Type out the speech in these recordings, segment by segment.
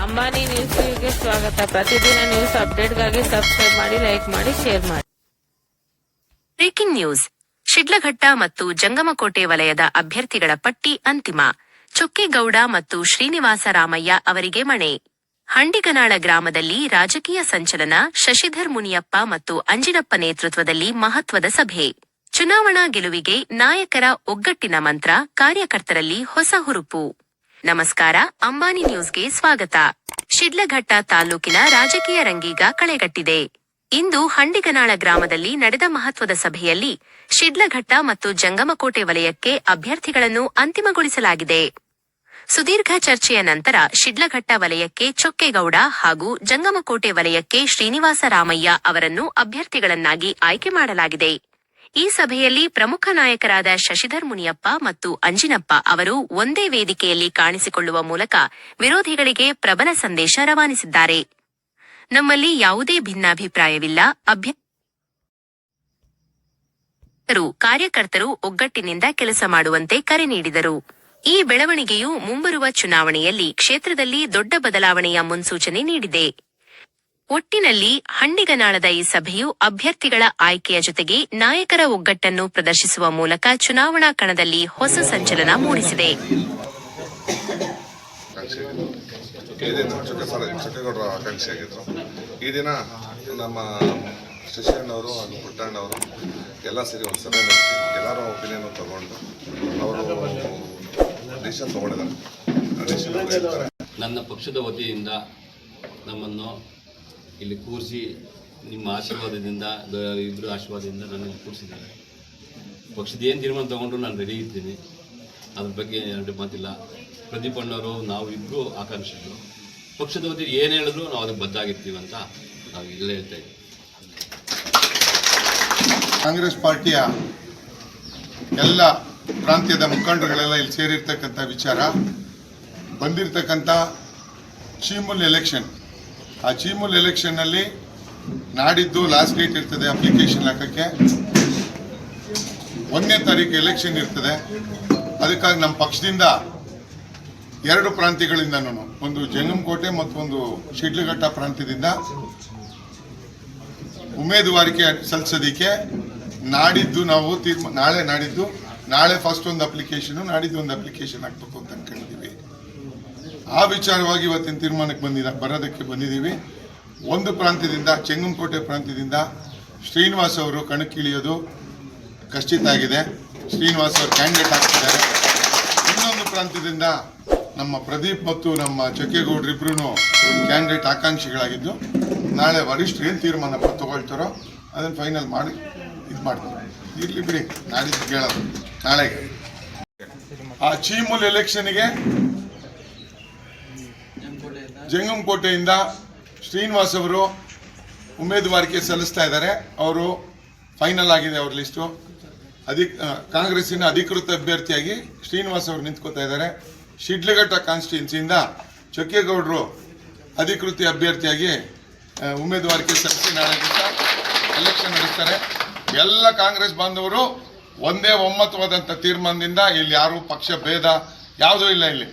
ಅಂಬಾನಿ ನ್ಯೂಸ್ಗೆ ಸ್ವಾಗತ. ಪ್ರತಿದಿನ ನ್ಯೂಸ್ ಅಪ್ಡೇಟ್ಗಾಗಿ ಸಬ್ಸ್ಕ್ರೈಬ್ ಮಾಡಿ, ಲೈಕ್ ಮಾಡಿ, ಶೇರ್ ಮಾಡಿ. Breaking news. ಶಿಡ್ಲಘಟ್ಟ ಮತ್ತು ಜಂಗಮಕೋಟೆ ವಲಯದ ಅಭ್ಯರ್ಥಿಗಳ ಪಟ್ಟಿ ಅಂತಿಮ. ಚೊಕ್ಕೇಗೌಡ ಮತ್ತು ಶ್ರೀನಿವಾಸ ರಾಮಯ್ಯ ಅವರಿಗೆ ಮಣೆ. ಹಂಡಿಗನಾಳ ಗ್ರಾಮದಲ್ಲಿ ರಾಜಕೀಯ ಸಂಚಲನ. ಶಶಿಧರ್ ಮುನಿಯಪ್ಪ ಮತ್ತು ಅಂಜಿನಪ್ಪ ನೇತೃತ್ವದಲ್ಲಿ ಮಹತ್ವದ ಸಭೆ. ಚುನಾವಣಾ ಗೆಲುವಿಗೆ ನಾಯಕರ ಒಗ್ಗಟ್ಟಿನ ಮಂತ್ರ, ಕಾರ್ಯಕರ್ತರಲ್ಲಿ ಹೊಸ ಹುರುಪು. ನಮಸ್ಕಾರ, ಅಂಬಾನಿ ನ್ಯೂಸ್ಗೆ ಸ್ವಾಗತ. ಶಿಡ್ಲಘಟ್ಟ ತಾಲೂಕಿನ ರಾಜಕೀಯ ರಂಗೀಗ ಕಳೆಗಟ್ಟಿದೆ. ಇಂದು ಹಂಡಿಗನಾಳ ಗ್ರಾಮದಲ್ಲಿ ನಡೆದ ಮಹತ್ವದ ಸಭೆಯಲ್ಲಿ ಶಿಡ್ಲಘಟ್ಟ ಮತ್ತು ಜಂಗಮಕೋಟೆ ವಲಯಕ್ಕೆ ಅಭ್ಯರ್ಥಿಗಳನ್ನು ಅಂತಿಮಗೊಳಿಸಲಾಗಿದೆ. ಸುದೀರ್ಘ ಚರ್ಚೆಯ ನಂತರ ಶಿಡ್ಲಘಟ್ಟ ವಲಯಕ್ಕೆ ಚೊಕ್ಕೇಗೌಡ ಹಾಗೂ ಜಂಗಮಕೋಟೆ ವಲಯಕ್ಕೆ ಶ್ರೀನಿವಾಸ ರಾಮಯ್ಯ ಅವರನ್ನು ಅಭ್ಯರ್ಥಿಗಳನ್ನಾಗಿ ಆಯ್ಕೆ ಮಾಡಲಾಗಿದೆ. ಈ ಸಭೆಯಲ್ಲಿ ಪ್ರಮುಖ ನಾಯಕರಾದ ಶಶಿಧರ್ ಮುನಿಯಪ್ಪ ಮತ್ತು ಅಂಜಿನಪ್ಪ ಅವರು ಒಂದೇ ವೇದಿಕೆಯಲ್ಲಿ ಕಾಣಿಸಿಕೊಳ್ಳುವ ಮೂಲಕ ವಿರೋಧಿಗಳಿಗೆ ಪ್ರಬಲ ಸಂದೇಶ ರವಾನಿಸಿದ್ದಾರೆ. ನಮ್ಮಲ್ಲಿ ಯಾವುದೇ ಭಿನ್ನಾಭಿಪ್ರಾಯವಿಲ್ಲ. ಕಾರ್ಯಕರ್ತರು ಒಗ್ಗಟ್ಟಿನಿಂದ ಕೆಲಸ ಮಾಡುವಂತೆ ಕರೆ ನೀಡಿದರು. ಈ ಬೆಳವಣಿಗೆಯು ಮುಂಬರುವ ಚುನಾವಣೆಯಲ್ಲಿ ಕ್ಷೇತ್ರದಲ್ಲಿ ದೊಡ್ಡ ಬದಲಾವಣೆಯ ಮುನ್ಸೂಚನೆ ನೀಡಿದೆ. ಒಟ್ಟಿನಲ್ಲಿ ಹಂಡಿಗನಾಳದ ಈ ಸಭೆಯು ಅಭ್ಯರ್ಥಿಗಳ ಆಯ್ಕೆಯ ಜೊತೆಗೆ ನಾಯಕರ ಒಗ್ಗಟ್ಟನ್ನು ಪ್ರದರ್ಶಿಸುವ ಮೂಲಕ ಚುನಾವಣಾ ಕಣದಲ್ಲಿ ಹೊಸ ಸಂಚಲನ ಮೂಡಿಸಿದೆ. ಚೊಕ್ಕೇಗೌಡರ ಆಕಾಂಕ್ಷಿಯಾಗಿದ್ದರು. ಈ ದಿನ ನಮ್ಮ ಶಶಿಯಣ್ಣವರು ಹಾಗೂ ಪುಟ್ಟಣ್ಣವರು ಎಲ್ಲ ಸೇರಿ ಒಂದು ಸಭೆ ನಡೆಸಿ ಎಲ್ಲರ ಒಪಿನಿಯನ್ ತಗೊಂಡು ಅವರು ಡಿಸಿಷನ್ ತಗೊಂಡಿದ್ದಾರೆ. ನನ್ನ ಪಕ್ಷದ ವತಿಯಿಂದ ನಮ್ಮನ್ನು ಇಲ್ಲಿ ಕೂರಿಸಿ ನಿಮ್ಮ ಆಶೀರ್ವಾದದಿಂದ, ಇಬ್ಬರು ಆಶೀರ್ವಾದದಿಂದ ನನ್ನಲ್ಲಿ ಕೂರಿಸಿದ್ದಾರೆ. ಪಕ್ಷದ ಏನು ತೀರ್ಮಾನ ತೊಗೊಂಡ್ರು ನಾನು ರೆಡಿ ಇದ್ದೀನಿ. ಅದ್ರ ಬಗ್ಗೆ ಎರಡು ಮಾತಿಲ್ಲ. ಪ್ರದೀಪ್ ಅಣ್ಣವರು ನಾವು ಇಬ್ಬರು ಆಕಾಂಕ್ಷಿಗಳು. ಪಕ್ಷದ ವತಿ ಏನು ಹೇಳಿದ್ರು ನಾವು ಅದಕ್ಕೆ ಬದ್ಧಾಗಿರ್ತೀವಿ ಅಂತ ನಾವು ಇಲ್ಲೇ ಹೇಳ್ತಾ ಇದ್ದೀವಿ. ಕಾಂಗ್ರೆಸ್ ಪಾರ್ಟಿಯ ಎಲ್ಲ ಪ್ರಾಂತ್ಯದ ಮುಖಂಡರುಗಳೆಲ್ಲ ಇಲ್ಲಿ ಸೇರಿರ್ತಕ್ಕಂಥ ವಿಚಾರ ಬಂದಿರತಕ್ಕಂಥ ಚೀಮುಲ್ ಎಲೆಕ್ಷನ್. ಆ ಚೀಮುಲ್ ಎಲೆಕ್ಷನ್ನಲ್ಲಿ ನಾಡಿದ್ದು ಲಾಸ್ಟ್ ಡೇಟ್ ಇರ್ತದೆ ಅಪ್ಲಿಕೇಶನ್ ಹಾಕೋಕ್ಕೆ. 1ನೇ ತಾರೀಕು ಎಲೆಕ್ಷನ್ ಇರ್ತದೆ. ಅದಕ್ಕಾಗಿ ನಮ್ಮ ಪಕ್ಷದಿಂದ 2 ಪ್ರಾಂತ್ಯಗಳಿಂದನೂ, ಒಂದು ಜಂಗಮಕೋಟೆ ಮತ್ತು ಒಂದು ಶಿಡ್ಲಘಟ್ಟ ಪ್ರಾಂತ್ಯದಿಂದ ಉಮೇದುವಾರಿಕೆ ಸಲ್ಲಿಸೋದಕ್ಕೆ ನಾಡಿದ್ದು ನಾವು ನಾಳೆ ಫಸ್ಟ್ ಒಂದು ಅಪ್ಲಿಕೇಶನು, ನಾಡಿದ್ದು ಒಂದು ಅಪ್ಲಿಕೇಶನ್ ಹಾಕ್ಬೇಕು ಅಂತ ಅನ್ಕೊಂಡಿದ್ದೀವಿ. ಆ ವಿಚಾರವಾಗಿ ಇವತ್ತಿನ ತೀರ್ಮಾನಕ್ಕೆ ಬರೋದಕ್ಕೆ ಬಂದಿದ್ದೀವಿ. ಒಂದು ಪ್ರಾಂತ್ಯದಿಂದ, ಜಂಗಮಕೋಟೆ ಪ್ರಾಂತ್ಯದಿಂದ ಶ್ರೀನಿವಾಸ್ ಅವರು ಕಣಕ್ಕಿಳಿಯೋದು ಖಚಿತ ಆಗಿದೆ. ಶ್ರೀನಿವಾಸ್ ಅವರು ಕ್ಯಾಂಡಿಡೇಟ್ ಆಗ್ತಿದ್ದಾರೆ. ಇನ್ನೊಂದು ಪ್ರಾಂತ್ಯದಿಂದ ನಮ್ಮ ಪ್ರದೀಪ್ ಮತ್ತು ನಮ್ಮ ಚೊಕ್ಕೇಗೌಡರಿಬ್ರು ಕ್ಯಾಂಡಿಡೇಟ್ ಆಕಾಂಕ್ಷಿಗಳಾಗಿದ್ದು, ನಾಳೆ ವರಿಷ್ಠರು ಏನು ತೀರ್ಮಾನ ತಗೊಳ್ತಾರೋ ಅದನ್ನು ಫೈನಲ್ ಮಾಡಿ ಇದು ಮಾಡ್ತಾರೆ. ಇರಲಿ ಬಿಡಿ, ನಾಡಿದ್ದು ಕೇಳೋದು ನಾಳೆಗೆ. ಆ ಚೀಮುಲ್ ಎಲೆಕ್ಷನ್ಗೆ ಜಂಗಮಕೋಟೆಯಿಂದ ಶ್ರೀನಿವಾಸ್ ಅವರು ಉಮೇದುವಾರಿಕೆ ಸಲ್ಲಿಸ್ತಾ ಇದ್ದಾರೆ. ಅವರು ಫೈನಲ್ ಆಗಿದೆ ಅವ್ರ ಲಿಸ್ಟು. ಕಾಂಗ್ರೆಸ್ಸಿನ ಅಧಿಕೃತ ಅಭ್ಯರ್ಥಿಯಾಗಿ ಶ್ರೀನಿವಾಸ್ ಅವರು ನಿಂತ್ಕೋತಾ ಇದ್ದಾರೆ. ಶಿಡ್ಲಘಟ್ಟ ಕಾನ್ಸ್ಟಿಟ್ಯೂನ್ಸಿಯಿಂದ ಚೊಕ್ಕೇಗೌಡರು ಅಧಿಕೃತ ಅಭ್ಯರ್ಥಿಯಾಗಿ ಉಮೇದುವಾರಿಕೆ ಸಲ್ಲಿಸಿ ನಾಳೆ ಎಲೆಕ್ಷನ್ ನಡೆಸ್ತಾರೆ. ಎಲ್ಲ ಕಾಂಗ್ರೆಸ್ ಬಾಂಧವರು ಒಂದೇ ಒಮ್ಮತವಾದಂಥ ತೀರ್ಮಾನದಿಂದ ಇಲ್ಲಿ ಯಾರು ಪಕ್ಷ ಭೇದ ಯಾವುದೂ ಇಲ್ಲ. ಇಲ್ಲಿ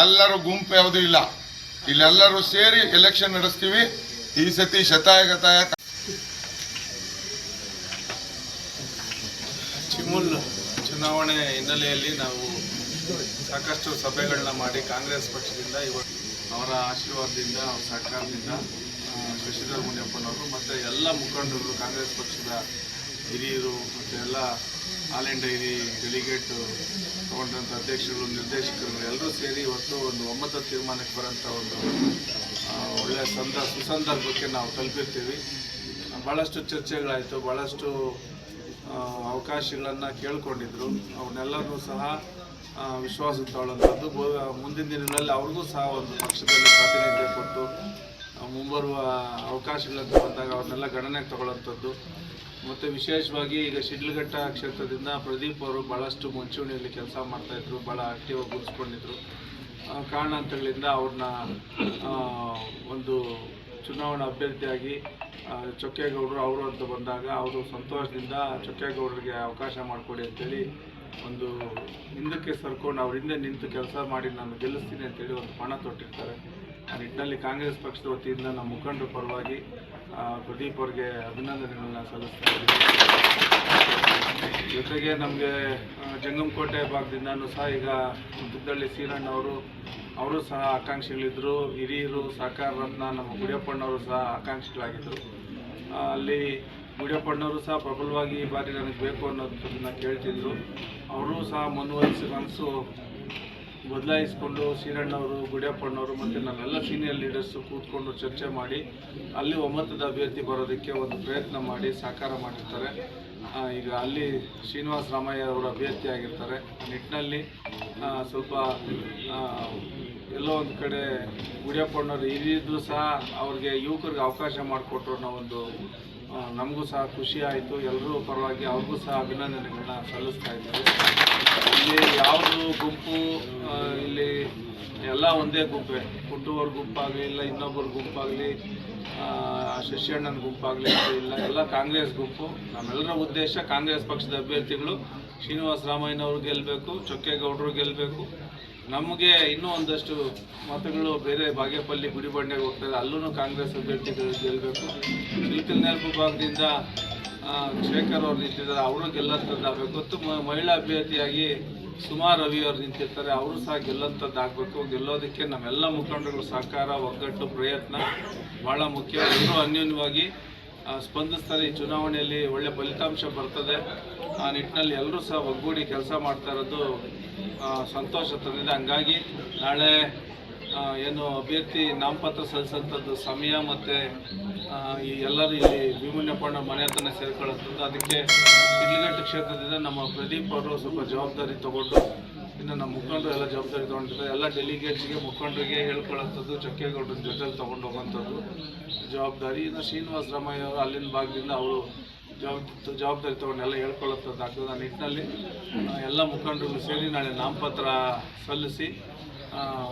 ಎಲ್ಲರೂ ಗುಂಪು ಯಾವುದೂ ಇಲ್ಲ. ಇಲ್ಲೆಲ್ಲರೂ ಸೇರಿ ಎಲೆಕ್ಷನ್ ನಡೆಸ್ತೀವಿ. ಈ ಸತಿ ಶತಾಯಗತಾಯ. ಚಿಮುಲ್ ಚುನಾವಣೆ ಹಿನ್ನೆಲೆಯಲ್ಲಿ ನಾವು ಸಾಕಷ್ಟು ಸಭೆಗಳನ್ನ ಮಾಡಿ ಕಾಂಗ್ರೆಸ್ ಪಕ್ಷದಿಂದ ಇವತ್ತು ಅವರ ಆಶೀರ್ವಾದದಿಂದ, ಅವರ ಸಹಕಾರದಿಂದ ಶಶಿಧರ್ ಮುನಿಯಪ್ಪನವರು ಮತ್ತು ಎಲ್ಲ ಮುಖಂಡರು, ಕಾಂಗ್ರೆಸ್ ಪಕ್ಷದ ಹಿರಿಯರು ಮತ್ತು ಎಲ್ಲ ಆಲ್ ಇಂಡಿಯಾ ಡೆಲಿಗೇಟ್ ತಗೊಂಡಂಥ ಅಧ್ಯಕ್ಷರು, ನಿರ್ದೇಶಕರು ಎಲ್ಲರೂ ಸೇರಿ ಇವತ್ತು ಒಂದು ಒಮ್ಮತ ತೀರ್ಮಾನಕ್ಕೆ ಬರೋಂಥ ಒಂದು ಒಳ್ಳೆಯ ಸುಸಂದರ್ಭಕ್ಕೆ ನಾವು ತಲುಪಿರ್ತೀವಿ. ಭಾಳಷ್ಟು ಚರ್ಚೆಗಳಾಯಿತು, ಭಾಳಷ್ಟು ಅವಕಾಶಗಳನ್ನು ಕೇಳ್ಕೊಂಡಿದ್ರು. ಅವನ್ನೆಲ್ಲರೂ ಸಹ ವಿಶ್ವಾಸ ತಗೊಳ್ಳೋಂಥದ್ದು. ಮುಂದಿನ ದಿನಗಳಲ್ಲಿ ಅವ್ರಿಗೂ ಸಹ ಒಂದು ಪಕ್ಷದಲ್ಲಿ ಪ್ರಾತಿನಿಧ್ಯ ಕೊಟ್ಟು ಮುಂಬರುವ ಅವಕಾಶಗಳನ್ನು ಬಂದಾಗ ಅವ್ರನ್ನೆಲ್ಲ ಗಣನೆಗೆ ತಗೊಳ್ಳೋಂಥದ್ದು. ಮತ್ತು ವಿಶೇಷವಾಗಿ ಈಗ ಶಿಡ್ಲಘಟ್ಟ ಕ್ಷೇತ್ರದಿಂದ ಪ್ರದೀಪ್ ಅವರು ಭಾಳಷ್ಟು ಮುಂಚೂಣಿಯಲ್ಲಿ ಕೆಲಸ ಮಾಡ್ತಾಯಿದ್ರು, ಭಾಳ ಆಕ್ಟಿವ್ ಆಗಿ ಗುರುತಿಸ್ಕೊಂಡಿದ್ರು. ಕಾರಣಾಂತರಗಳಿಂದ ಅವ್ರನ್ನ ಒಂದು ಚುನಾವಣಾ ಅಭ್ಯರ್ಥಿಯಾಗಿ ಚೊಕ್ಕೇಗೌಡರು ಅವರು ಅಂತ ಬಂದಾಗ ಅವರು ಸಂತೋಷದಿಂದ ಚೊಕ್ಕೇಗೌಡರಿಗೆ ಅವಕಾಶ ಮಾಡಿಕೊಡಿ ಅಂತೇಳಿ ಒಂದು ಹಿಂದಕ್ಕೆ ಸರ್ಕೊಂಡು ಅವ್ರ ಹಿಂದೆ ನಿಂತು ಕೆಲಸ ಮಾಡಿ ನಾನು ಗೆಲ್ಲಿಸ್ತೀನಿ ಅಂತೇಳಿ ಒಂದು ಪಣ ತೊಟ್ಟಿರ್ತಾರೆ. ಆ ನಿಟ್ಟಿನಲ್ಲಿ ಕಾಂಗ್ರೆಸ್ ಪಕ್ಷದ ವತಿಯಿಂದ ನಮ್ಮ ಮುಖಂಡರ ಪರವಾಗಿ ಪ್ರದೀಪ್ ಅವ್ರಿಗೆ ಅಭಿನಂದನೆಗಳನ್ನ ಸಲ್ಲಿಸ್ತಾ ಇದ್ದೀವಿ. ಜೊತೆಗೆ ನಮಗೆ ಜಂಗಮಕೋಟೆ ಭಾಗದಿಂದನೂ ಸಹ ಈಗ ಮುದ್ದಳ್ಳಿ ಸೀರಣ್ಣ ಅವರು ಸಹ ಆಕಾಂಕ್ಷಿಗಳಿದ್ದರು. ಹಿರಿಯರು ಸಹಕಾರ ರತ್ನ ನಮ್ಮ ಗುಡಿಯಪ್ಪಣ್ಣವರು ಸಹ ಆಕಾಂಕ್ಷಿಗಳಾಗಿದ್ದರು. ಅಲ್ಲಿ ಗುಡಿಯಪ್ಪಣ್ಣವರು ಸಹ ಪ್ರಬಲವಾಗಿ ಈ ಬಾರಿ ನನಗೆ ಬೇಕು ಅನ್ನೋದನ್ನ ಕೇಳ್ತಿದ್ರು. ಅವರು ಸಹ ಮನಸ್ಸು ಬದಲಾಯಿಸಿಕೊಂಡು ಶ್ರೀರಣ್ಣವರು, ಗುಡಿಯಪ್ಪಣ್ಣವರು ಮತ್ತು ನಮ್ಮೆಲ್ಲ ಸೀನಿಯರ್ ಲೀಡರ್ಸು ಕೂತ್ಕೊಂಡು ಚರ್ಚೆ ಮಾಡಿ ಅಲ್ಲಿ ಒಮ್ಮತದ ಅಭ್ಯರ್ಥಿ ಬರೋದಕ್ಕೆ ಒಂದು ಪ್ರಯತ್ನ ಮಾಡಿ ಸಾಕಾರ ಮಾಡಿರ್ತಾರೆ. ಈಗ ಅಲ್ಲಿ ಶ್ರೀನಿವಾಸ ರಾಮಯ್ಯ ಅವರು ಅಭ್ಯರ್ಥಿ ಆಗಿರ್ತಾರೆ. ನಿಟ್ಟಿನಲ್ಲಿ ಸ್ವಲ್ಪ ಎಲ್ಲೋ ಒಂದು ಕಡೆ ಗುಡಿಯಪ್ಪಣ್ಣವರು ಹಿರಿಯರು ಸಹ ಅವ್ರಿಗೆ ಯುವಕರಿಗೆ ಅವಕಾಶ ಮಾಡಿಕೊಟ್ರು ಅನ್ನೋ ಒಂದು ನಮಗೂ ಸಹ ಖುಷಿ ಆಯಿತು. ಎಲ್ಲರೂ ಪರವಾಗಿ ಅವ್ರಿಗೂ ಸಹ ಅಭಿನಂದನೆಗಳನ್ನ ಸಲ್ಲಿಸ್ತಾ ಇದ್ದೀವಿ. ಇಲ್ಲಿ ಯಾವುದು ಗುಂಪು ಇಲ್ಲಿ ಎಲ್ಲ ಒಂದೇ ಗುಂಪೇ, ಹುಟ್ಟುವವ್ರ ಗುಂಪಾಗಲಿ ಇಲ್ಲ ಇನ್ನೊಬ್ಬರ ಗುಂಪಾಗಲಿ ಶಶಿಯಣ್ಣನ ಗುಂಪಾಗಲಿ ಇಲ್ಲ, ಎಲ್ಲ ಕಾಂಗ್ರೆಸ್ ಗುಂಪು. ನಮ್ಮೆಲ್ಲರ ಉದ್ದೇಶ ಕಾಂಗ್ರೆಸ್ ಪಕ್ಷದ ಅಭ್ಯರ್ಥಿಗಳು ಶ್ರೀನಿವಾಸ ರಾಮಯ್ಯನವರು ಗೆಲ್ಲಬೇಕು, ಚೊಕ್ಕೇಗೌಡರು ಗೆಲ್ಲಬೇಕು. ನಮಗೆ ಇನ್ನೂ ಒಂದಷ್ಟು ಮತಗಳು ಬೇರೆ ಬಾಗೇಪಲ್ಲಿ ಗುಡಿಬಂಡೆಗೆ ಹೋಗ್ತಾರೆ, ಅಲ್ಲೂ ಕಾಂಗ್ರೆಸ್ ಅಭ್ಯರ್ಥಿಗಳು ಗೆಲ್ಲಬೇಕು. ಶಿಲ್ಕಲ್ನೆರಪು ಭಾಗದಿಂದ ಶೇಖರ್ ಅವ್ರು ನಿಂತಿದ್ದಾರೆ, ಅವರು ಗೆಲ್ಲಂಥದ್ದಾಗಬೇಕು. ಮತ್ತು ಮಹಿಳಾ ಅಭ್ಯರ್ಥಿಯಾಗಿ ಸುಮಾ ರವಿ ಅವರು ನಿಂತಿರ್ತಾರೆ, ಅವರು ಸಹ ಗೆಲ್ಲಂಥದ್ದಾಗಬೇಕು. ಗೆಲ್ಲೋದಕ್ಕೆ ನಮ್ಮೆಲ್ಲ ಮುಖಂಡರುಗಳ ಸಹಕಾರ, ಒಗ್ಗಟ್ಟು, ಪ್ರಯತ್ನ ಭಾಳ ಮುಖ್ಯ. ಎಲ್ಲರೂ ಅನ್ಯೋನ್ಯವಾಗಿ ಸ್ಪಂದಿಸ್ತಾರೆ. ಈ ಚುನಾವಣೆಯಲ್ಲಿ ಒಳ್ಳೆ ಫಲಿತಾಂಶ ಬರ್ತದೆ. ಆ ನಿಟ್ಟಿನಲ್ಲಿ ಎಲ್ಲರೂ ಸಹ ಒಗ್ಗೂಡಿ ಕೆಲಸ ಮಾಡ್ತಾ ಇರೋದು ಸಂತೋಷ ತಂದಿದೆ. ಹಂಗಾಗಿ ನಾಳೆ ಏನು ಅಭ್ಯರ್ಥಿ ನಾಮಪತ್ರ ಸಲ್ಲಿಸೋಂಥದ್ದು ಸಮಯ ಮತ್ತು ಈ ಎಲ್ಲರೂ ಇಲ್ಲಿ ಭೀಮಣ್ಣಪ್ಪಣ್ಣ ಮನೆ ಹತ್ರನೇ ಸೇರ್ಕೊಳ್ಳೋಂಥದ್ದು. ಅದಕ್ಕೆ ಶಿಡ್ಲಘಟ್ಟ ಕ್ಷೇತ್ರದಿಂದ ನಮ್ಮ ಪ್ರದೀಪ್ ಅವರು ಸ್ವಲ್ಪ ಜವಾಬ್ದಾರಿ ತಗೊಂಡು, ಇನ್ನು ನಮ್ಮ ಮುಖಂಡರು ಎಲ್ಲ ಜವಾಬ್ದಾರಿ ತೊಗೊಂಡಿರ್ತಾರೆ. ಎಲ್ಲ ಡೆಲಿಗೇಟ್ಸ್ಗೆ ಮುಖಂಡರಿಗೆ ಹೇಳ್ಕೊಳ್ಳೋಂಥದ್ದು, ಚೊಕ್ಕೇಗೌಡರ ಜೊತೆಲಿ ತೊಗೊಂಡು ಹೋಗೋಂಥದ್ದು ಜವಾಬ್ದಾರಿ. ಇನ್ನು ಶ್ರೀನಿವಾಸ ರಾಮಯ್ಯ ಅವರು ಅಲ್ಲಿನ ಭಾಗದಿಂದ ಅವರು ಜವಾಬ್ದಾರಿ ತೊಗೊಂಡು ಎಲ್ಲ ಹೇಳ್ಕೊಳ್ಳೋಂಥದ್ದು ಆಗ್ತದೆ. ಆ ನಿಟ್ಟಿನಲ್ಲಿ ಎಲ್ಲ ಮುಖಂಡರು ಸೇರಿ ನಾಳೆ ನಾಮಪತ್ರ ಸಲ್ಲಿಸಿ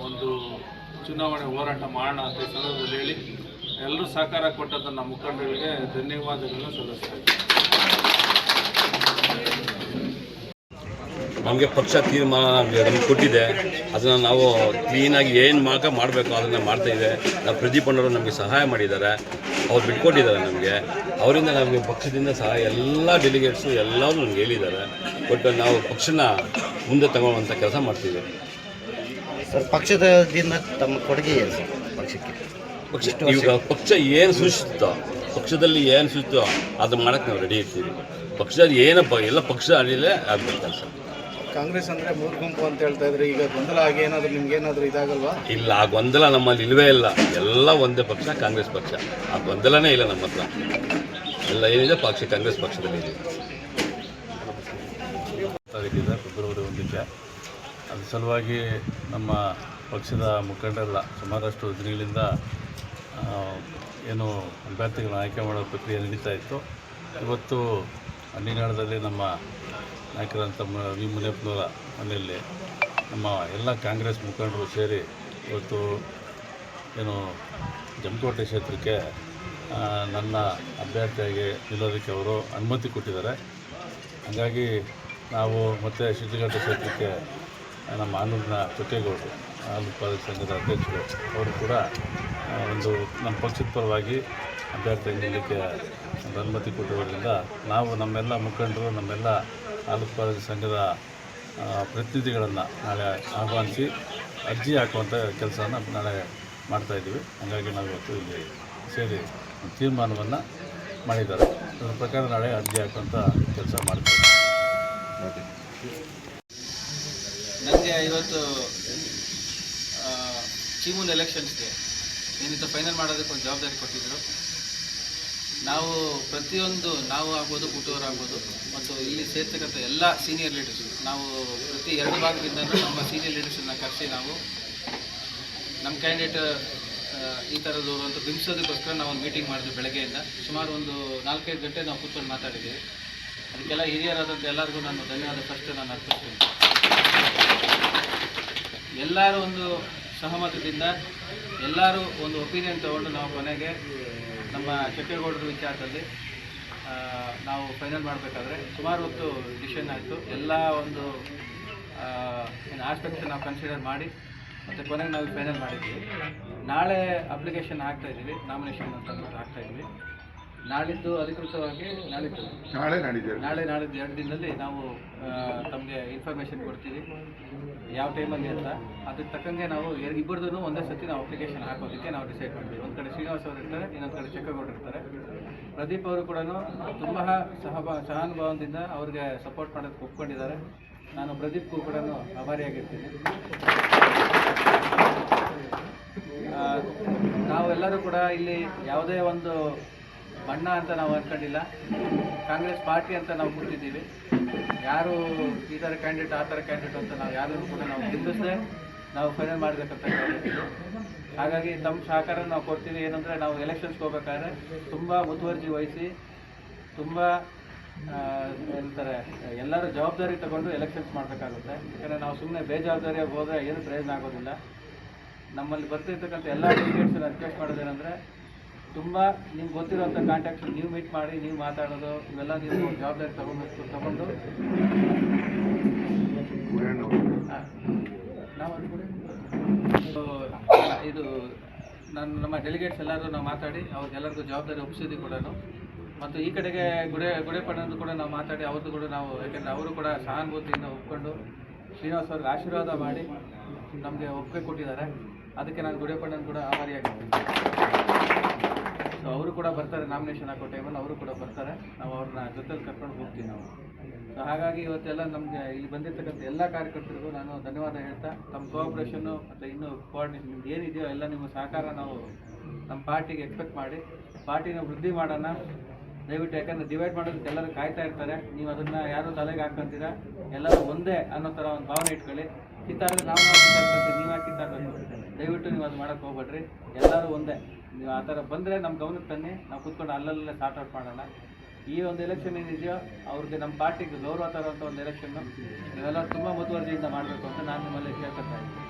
ಒಂದು ಚುನಾವಣೆ ಹೋರಾಟ ಮಾಡೋಣ ಅಂತ ಈ ಸಂದರ್ಭದಲ್ಲಿ ಹೇಳಿ ಎಲ್ಲರೂ ಸಹಕಾರ ಕೊಟ್ಟಂಥ ನಮ್ಮ ಮುಖಂಡರಿಗೆ ಧನ್ಯವಾದಗಳನ್ನ ಸಲ್ಲಿಸ್ತಾ ಇದ್ದೀನಿ. ನಮಗೆ ಪಕ್ಷ ತೀರ್ಮಾನ ನಮಗೆ ಕೊಟ್ಟಿದೆ, ಅದನ್ನು ನಾವು ಕ್ಲೀನಾಗಿ ಏನು ಮಾಡಬೇಕು ಅದನ್ನು ಮಾಡ್ತಾಯಿದೆ. ನಾವು ಪ್ರದೀಪ್ ಅಣ್ಣವರು ನಮಗೆ ಸಹಾಯ ಮಾಡಿದ್ದಾರೆ, ಅವ್ರು ಬಿಟ್ಕೊಟ್ಟಿದ್ದಾರೆ ನಮಗೆ. ಅವರಿಂದ ನಮಗೆ ಪಕ್ಷದಿಂದ ಸಹ ಎಲ್ಲ ಡೆಲಿಗೇಟ್ಸು ಎಲ್ಲರೂ ನಮ್ಗೆ ಹೇಳಿದ್ದಾರೆ. ಬಟ್ ನಾವು ಪಕ್ಷನ ಮುಂದೆ ತಗೊಳ್ಳುವಂಥ ಕೆಲಸ ಮಾಡ್ತೀವಿ. ಸರ್, ಪಕ್ಷದಿಂದ ತಮ್ಮ ಕೊಡುಗೆ ಏನು ಸರ್ ಪಕ್ಷಕ್ಕೆ? ಈಗ ಪಕ್ಷ ಏನು ಸೂಚಿಸುತ್ತೋ, ಪಕ್ಷದಲ್ಲಿ ಏನು ಸೂಚಿಸುತ್ತೋ ಅದು ಮಾಡೋಕ್ಕೆ ನಾವು ರೆಡಿ ಇರ್ತೀವಿ. ಪಕ್ಷದಲ್ಲಿ ಏನಪ್ಪ ಎಲ್ಲ ಪಕ್ಷ ಅಡಿಯಲ್ಲೇ ಆಗಬೇಕು ಕೆಲಸ. ಕಾಂಗ್ರೆಸ್ ಅಂದರೆ ಮೂರು ಗುಂಪು ಅಂತ ಹೇಳ್ತಾ ಇದ್ರೆ, ಈಗ ಗೊಂದಲ ಆಗಿ ಏನಾದರೂ ನಿಮ್ಗೇನಾದರೂ ಇದಾಗಲ್ವಾ? ಇಲ್ಲ, ಆ ಗೊಂದಲ ನಮ್ಮಲ್ಲಿ ಇಲ್ಲವೇ ಇಲ್ಲ. ಎಲ್ಲ ಒಂದೇ ಪಕ್ಷ, ಕಾಂಗ್ರೆಸ್ ಪಕ್ಷ. ಆ ಗೊಂದಲನೇ ಇಲ್ಲ ನಮ್ಮ ಹತ್ರ. ಎಲ್ಲ ಏನಿದೆ ಪಕ್ಷ ಕಾಂಗ್ರೆಸ್ ಪಕ್ಷದಲ್ಲಿ ಇದೆ. ಫೆಬ್ರವರಿ 1ಕ್ಕೆ ಅದ್ರ ಸಲುವಾಗಿ ನಮ್ಮ ಪಕ್ಷದ ಮುಖಂಡರೆಲ್ಲ ಸುಮಾರಷ್ಟು ದಿನಗಳಿಂದ ಏನು ಅಭ್ಯರ್ಥಿಗಳನ್ನ ಆಯ್ಕೆ ಮಾಡೋ ಪ್ರಕ್ರಿಯೆ ನಡೀತಾ ಇತ್ತು. ಇವತ್ತು ಹಳ್ಳಿನಾಡದಲ್ಲಿ ನಮ್ಮ ನಾಯಕರಂಥ ವಿ ಮುನಿಯಪ್ಪನವರ ಮನೆಯಲ್ಲಿ ನಮ್ಮ ಎಲ್ಲ ಕಾಂಗ್ರೆಸ್ ಮುಖಂಡರು ಸೇರಿ ಇವತ್ತು ಏನು ಜಮಕೋಟೆ ಕ್ಷೇತ್ರಕ್ಕೆ ನನ್ನ ಅಭ್ಯರ್ಥಿಯಾಗಿ ನಿಲ್ಲೋದಕ್ಕೆ ಅವರು ಅನುಮತಿ ಕೊಟ್ಟಿದ್ದಾರೆ. ಹಾಗಾಗಿ ನಾವು ಮತ್ತು ಶಿಡ್ಲಘಟ್ಟ ಕ್ಷೇತ್ರಕ್ಕೆ ನಮ್ಮ ಆನೂರಿನ ಚೊಕ್ಕೇಗೌಡರು, ಹಾಲು ಉತ್ಪಾದಕ ಸಂಘದ ಅಧ್ಯಕ್ಷರು, ಅವರು ಕೂಡ ಒಂದು ನಮ್ಮ ಪಕ್ಷದ ಪರವಾಗಿ ಅಭ್ಯರ್ಥಿಯಾಗಿ ನಿಲ್ಲಕ್ಕೆ ಅನುಮತಿ ಕೊಟ್ಟಿರೋದ್ರಿಂದ ನಾವು ನಮ್ಮೆಲ್ಲ ಮುಖಂಡರು, ನಮ್ಮೆಲ್ಲ ಹಾಲು ಉತ್ಪಾದಕ ಸಂಘದ ಪ್ರತಿನಿಧಿಗಳನ್ನು ನಾಳೆ ಆಹ್ವಾನಿಸಿ ಅರ್ಜಿ ಹಾಕುವಂಥ ಕೆಲಸವನ್ನು ನಾಳೆ ಮಾಡ್ತಾಯಿದ್ದೀವಿ. ಹಾಗಾಗಿ ನಾವು ಇವತ್ತು ಇಲ್ಲಿ ಸೇರಿ ತೀರ್ಮಾನವನ್ನು ಮಾಡಿದ್ದಾರೆ. ಅದರ ಪ್ರಕಾರ ನಾಳೆ ಅರ್ಜಿ ಹಾಕುವಂಥ ಕೆಲಸ ಮಾಡ್ತೀವಿ. ನನಗೆ ಇವತ್ತು ಚೀಮೂನ್ ಎಲೆಕ್ಷನ್ಸ್ಗೆ ಏನಿತ್ತು ಫೈನಲ್ ಮಾಡೋದಕ್ಕೆ ಒಂದು ಜವಾಬ್ದಾರಿ ಕೊಟ್ಟಿದ್ದರು. ನಾವು ಪ್ರತಿಯೊಂದು ನಾವು ಆಗ್ಬೋದು, ಹುಟ್ಟುವವರು ಆಗ್ಬೋದು, ಮತ್ತು ಇಲ್ಲಿ ಸೇರ್ತಕ್ಕಂಥ ಎಲ್ಲ ಸೀನಿಯರ್ ಲೀಡರ್ಸ್, ನಾವು ಪ್ರತಿ 2 ಭಾಗದಿಂದ ನಮ್ಮ ಸೀನಿಯರ್ ಲೀಡರ್ಸನ್ನ ಕರೆಸಿ ನಾವು ನಮ್ಮ ಕ್ಯಾಂಡಿಡೇಟ್ ಈ ಥರದವರು ಅಂತ ಬಿಂಬಿಸೋದಕ್ಕೋಸ್ಕರ ನಾವು ಒಂದು ಮೀಟಿಂಗ್ ಮಾಡಿದ್ವಿ. ಬೆಳಗ್ಗೆಯಿಂದ ಸುಮಾರು ಒಂದು 4-5 ಗಂಟೆ ನಾವು ಕೂತ್ಕೊಂಡು ಮಾತಾಡಿದ್ದೀವಿ. ಅದಕ್ಕೆಲ್ಲ ಹಿರಿಯರಾದಂಥ ಎಲ್ಲರಿಗೂ ನಾನು ಧನ್ಯವಾದ ಫಸ್ಟ್ ನಾನು ಅರ್ಪಿಸ್ತೀನಿ. ಎಲ್ಲರೂ ಒಂದು ಸಹಮತದಿಂದ ಎಲ್ಲರೂ ಒಂದು ಒಪಿನಿಯನ್ ತೊಗೊಂಡು ನಾವು ಕೊನೆಗೆ ನಮ್ಮ ಚೊಕ್ಕೇಗೌಡರ ವಿಚಾರದಲ್ಲಿ ನಾವು ಫೈನಲ್ ಮಾಡಬೇಕಾದ್ರೆ ಸುಮಾರು ಹೊತ್ತು ಡಿಸಿಷನ್ ಆಯಿತು. ಎಲ್ಲ ಒಂದು ಏನು ಆಸ್ಪೆಕ್ಟ್ ನಾವು ಕನ್ಸಿಡರ್ ಮಾಡಿ ಮತ್ತು ಕೊನೆಗೆ ನಾವು ಫೈನಲ್ ಮಾಡಿದ್ವಿ. ನಾಳೆ ಅಪ್ಲಿಕೇಶನ್ ಹಾಕ್ತಾ ಇದ್ದೀವಿ, ನಾಮಿನೇಷನ್ ಅಂತ ಅಂದ್ಬಿಟ್ಟು ಹಾಕ್ತಾ ಇದ್ವಿ. ನಾಳಿದ್ದು ಅಧಿಕೃತವಾಗಿ ನಾಳೆ ನಾಡಿದ್ದು 2 ದಿನದಲ್ಲಿ ನಾವು ತಮಗೆ ಇನ್ಫಾರ್ಮೇಷನ್ ಕೊಡ್ತೀವಿ ಯಾವ ಟೈಮಲ್ಲಿ ಅಂತ. ಅದಕ್ಕೆ ತಕ್ಕಂಗೆ ನಾವು ಇಬ್ಬರದೂ ಒಂದೇ ಸತಿ ನಾವು ಅಪ್ಲಿಕೇಶನ್ ಹಾಕೋದಕ್ಕೆ ನಾವು ಡಿಸೈಡ್ ಮಾಡಿದ್ವಿ. ಒಂದು ಕಡೆ ಶ್ರೀನಿವಾಸ್ ಅವರು ಇರ್ತಾರೆ, ಇನ್ನೊಂದು ಕಡೆ ಚೆಕ್ಕಗೌಡರು ಇರ್ತಾರೆ. ಪ್ರದೀಪ್ ಅವರು ಕೂಡ ತುಂಬ ಸಹಾನುಭಾವದಿಂದ ಅವ್ರಿಗೆ ಸಪೋರ್ಟ್ ಮಾಡೋದಕ್ಕೆ ಒಪ್ಕೊಂಡಿದ್ದಾರೆ. ನಾನು ಪ್ರದೀಪ್ಗೂ ಕೂಡ ಆಭಾರಿಯಾಗಿರ್ತೀನಿ. ನಾವೆಲ್ಲರೂ ಕೂಡ ಇಲ್ಲಿ ಯಾವುದೇ ಒಂದು ಬಣ್ಣ ಅಂತ ನಾವು ಅಂದ್ಕೊಂಡಿಲ್ಲ, ಕಾಂಗ್ರೆಸ್ ಪಾರ್ಟಿ ಅಂತ ನಾವು ಕೂತಿದ್ದೀವಿ. ಯಾರು ಈ ಥರ ಕ್ಯಾಂಡಿಡೇಟ್ ಆ ಥರ ಕ್ಯಾಂಡಿಡೇಟ್ ಅಂತ ನಾವು ಯಾರೂ ಕೂಡ ನಾವು ಬಿಂಬಿಸದೆ ನಾವು ಫೈನಲ್ ಮಾಡಬೇಕಂತ ಹೇಳಿದ್ದೀವಿ. ಹಾಗಾಗಿ ತಮ್ಮ ಸಹಕಾರ ನಾವು ಕೊಡ್ತೀವಿ. ಏನಂದರೆ ನಾವು ಎಲೆಕ್ಷನ್ಸ್ಗೆ ಹೋಗ್ಬೇಕಾದ್ರೆ ತುಂಬ ಮುತುವರ್ಜಿ ವಹಿಸಿ, ತುಂಬ ಏನಂತಾರೆ ಎಲ್ಲರೂ ಜವಾಬ್ದಾರಿ ತಗೊಂಡು ಎಲೆಕ್ಷನ್ಸ್ ಮಾಡಬೇಕಾಗುತ್ತೆ. ಯಾಕಂದರೆ ನಾವು ಸುಮ್ಮನೆ ಬೇಜವಾಬ್ದಾರಿಯಾಗಿ ಹೋದರೆ ಏನು ಪ್ರಯೋಜನ ಆಗೋದಿಲ್ಲ. ನಮ್ಮಲ್ಲಿ ಬರ್ತಿರ್ತಕ್ಕಂಥ ಎಲ್ಲ ಡೆಲಿಗೇಟ್ಸನ್ನು ರಿಕ್ವೆಸ್ಟ್ ಮಾಡೋದೇನೆಂದರೆ, ತುಂಬ ನಿಮ್ಗೆ ಗೊತ್ತಿರೋಂಥ ಕಾಂಟ್ಯಾಕ್ಟ್ಸ್ ನೀವು ಮೀಟ್ ಮಾಡಿ ನೀವು ಮಾತಾಡೋದು ಇವೆಲ್ಲ ನೀವು ಜವಾಬ್ದಾರಿ ತಗೊಂಡು ನಾವು ಇದು ನಮ್ಮ ಡೆಲಿಗೇಟ್ಸ್ ಎಲ್ಲರೂ ನಾವು ಮಾತಾಡಿ ಅವ್ರಿಗೆಲ್ಲರಿಗೂ ಜವಾಬ್ದಾರಿ ಒಪ್ಪಿಸಿದ್ವಿ ಕೂಡ. ಮತ್ತು ಈ ಕಡೆಗೆ ಗುಡೇಪಣ್ಣಂದು ಕೂಡ ನಾವು ಮಾತಾಡಿ ಅವ್ರದ್ದು ಕೂಡ ನಾವು, ಯಾಕೆಂದರೆ ಅವರು ಕೂಡ ಸಹಾನುಭೂತಿಯಿಂದ ಒಪ್ಕೊಂಡು ಶ್ರೀನಿವಾಸ್ ಅವ್ರಿಗೆ ಆಶೀರ್ವಾದ ಮಾಡಿ ನಮಗೆ ಒಪ್ಪಿಗೆ ಕೊಟ್ಟಿದ್ದಾರೆ. ಅದಕ್ಕೆ ನಾನು ಗುಡೇಪಣ್ಣನ ಕೂಡ ಆಭಾರಿಯಾಗಿರ್ತೀನಿ. ಸೊ ಅವರು ಕೂಡ ಬರ್ತಾರೆ, ನಾಮಿನೇಷನ್ ಹಾಕೋ ಟೈಮಲ್ಲಿ ಅವರು ಕೂಡ ಬರ್ತಾರೆ. ನಾವು ಅವ್ರನ್ನ ಜೊತೆಲಿ ಕರ್ಕೊಂಡು ಹೋಗ್ತೀವಿ ನಾವು. ಸೊ ಹಾಗಾಗಿ ಇವತ್ತೆಲ್ಲ ನಮಗೆ ಇಲ್ಲಿ ಬಂದಿರ್ತಕ್ಕಂಥ ಎಲ್ಲ ಕಾರ್ಯಕರ್ತರಿಗೂ ನಾನು ಧನ್ಯವಾದ ಹೇಳ್ತಾ, ತಮ್ಮ ಕೋಆಪ್ರೇಷನ್ನು ಮತ್ತು ಇನ್ನೂ ಕೋಆರ್ಡಿನೇಷನ್ ನಿಮ್ದು ಏನಿದೆಯೋ ಎಲ್ಲ ನಿಮ್ಮ ಸಹಕಾರ ನಾವು ನಮ್ಮ ಪಾರ್ಟಿಗೆ ಎಕ್ಸ್ಪೆಕ್ಟ್ ಮಾಡಿ ಪಾರ್ಟಿನ ವೃದ್ಧಿ ಮಾಡೋಣ ದಯವಿಟ್ಟು. ಯಾಕಂದರೆ ಡಿವೈಡ್ ಮಾಡೋದಕ್ಕೆ ಎಲ್ಲರೂ ಕಾಯ್ತಾ ಇರ್ತಾರೆ. ನೀವು ಅದನ್ನು ಯಾರೂ ತಲೆಗೆ ಹಾಕ್ಕೊಂತೀರಾ, ಎಲ್ಲರೂ ಒಂದೇ ಅನ್ನೋ ಥರ ಒಂದು ಭಾವನೆ ಇಟ್ಕೊಳ್ಳಿ. ಕಿತ್ತಾಡಿದ್ರೆ ನಾವು ಕಿತ್ತಾಡ್ಕೊಂತೀವಿ, ನೀವು ಯಾಕೆ ಕಿತ್ತಾಡಬೇಕು? ದಯವಿಟ್ಟು ನೀವು ಅದು ಮಾಡೋಕ್ಕೆ ಹೋಗ್ಬೇಡ್ರಿ. ಎಲ್ಲರೂ ಒಂದೇ. ನೀವು ಆ ಥರ ಬಂದರೆ ನಮ್ಮ ಗಮನಕ್ಕೆ ತನ್ನಿ, ನಾವು ಕೂತ್ಕೊಂಡು ಅಲ್ಲಲ್ಲೇ ಸಾರ್ಟ್ ಔಟ್ ಮಾಡೋಣ. ಈ ಒಂದು ಎಲೆಕ್ಷನ್ ಏನಿದೆಯೋ ಅವ್ರಿಗೆ ನಮ್ಮ ಪಾರ್ಟಿಗೆ ಗೌರವ ತರುವಂಥ ಒಂದು ಎಲೆಕ್ಷನ್ನು ನೀವೆಲ್ಲರೂ ತುಂಬ ಮುತುವರ್ಜಿಯಿಂದ ಮಾಡಬೇಕು ಅಂತ ನಾನು ನಿಮ್ಮಲ್ಲಿ ಕೇಳ್ಕೊತಾ ಇದ್ದೀನಿ.